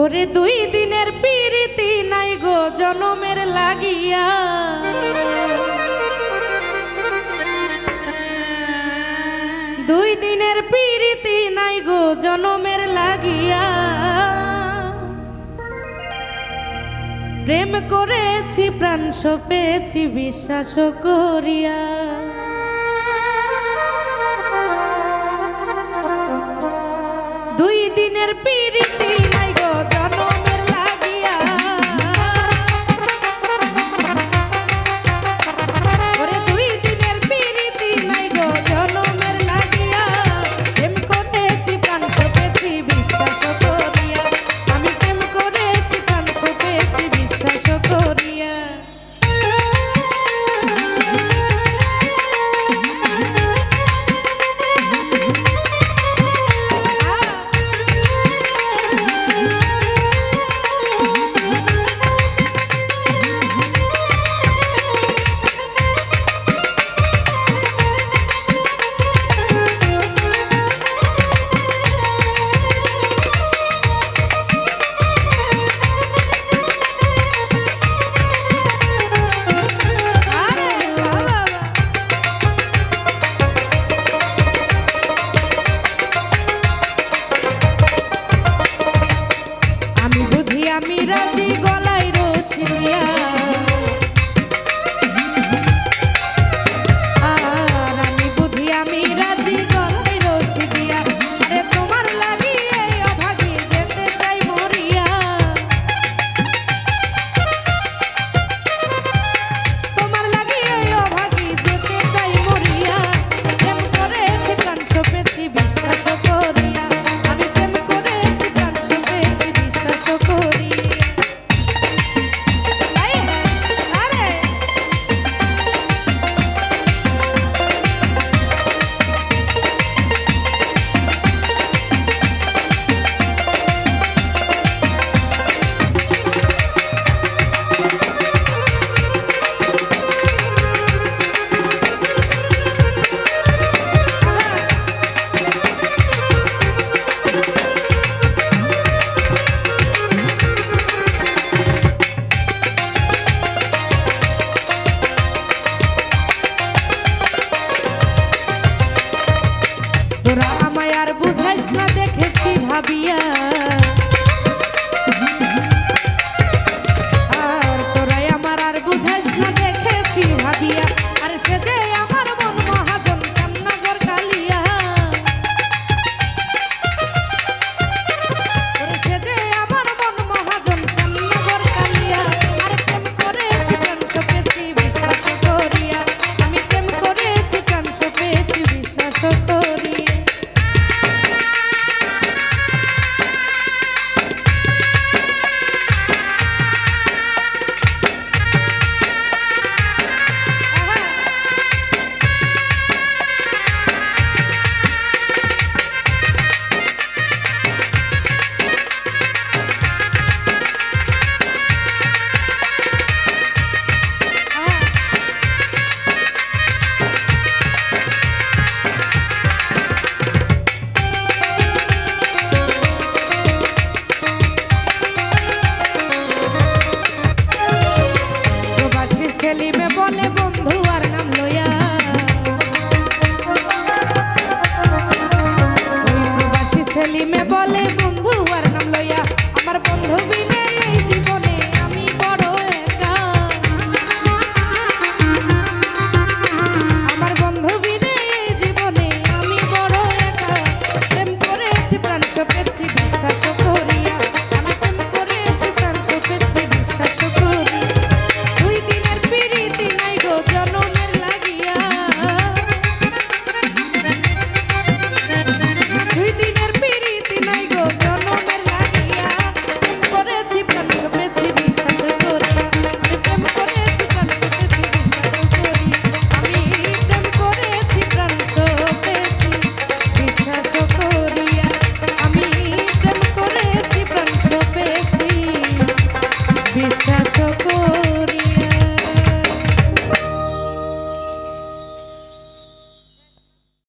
ওরে দুই দিনের পিরিতি নাই গো জনমের লাগিয়া, দুই দিনের পিরিতি নাই গো জনমের লাগিয়া। প্রেম করেছি প্রাণ সপেছি বিশ্বাস করিয়া, দুই দিনের পিরিতি নাই গো জনমের লাগিয়া। ওরে দুই দিনের পিরিতি নাই গো জনমের লাগিয়া। প্রেম করেছি প্রাণ সপেছি বিশ্বাস করিয়া, আমি প্রেম করেছি প্রাণ সপেছি বিশ্বাস করিয়া। আমি রাজি গলায় রশি দিয়া, আর আমি বুঝি আমি রাজি গলায় রশি দিয়া। আরে তোমার লাগি এই অভাগী যেতে চাই মরিয়া, তোমার লাগি এই অভাগী যেতে চাই মরিয়া। প্রেম করেছি প্রাণ সপেছি বিশ্বাস করিয়া, আমি প্রেম করেছি প্রাণ সপেছি বিশ্বাস করিয়া। তোরা আমায় আর বুঝাইস না দেখেছি ভাবিয়া, আর তোরাই আমার আর বুঝাইস না দেখেছি ভাবিয়া। আর সে যে আমার মন মহাজন শ্যামনগর কালিয়া, সে যে আমার মন মহাজন শ্যামনগর কালিয়া। আর প্রেম করেছি প্রাণ সপেছি বিশ্বাস করিয়া, আমি প্রেম করেছি প্রাণ সপেছি বিশ্বাস করিয়া। সেলিমে বলে বন্ধু আর নাম লইয়া, ওই প্রবাসী সেলিমে বলে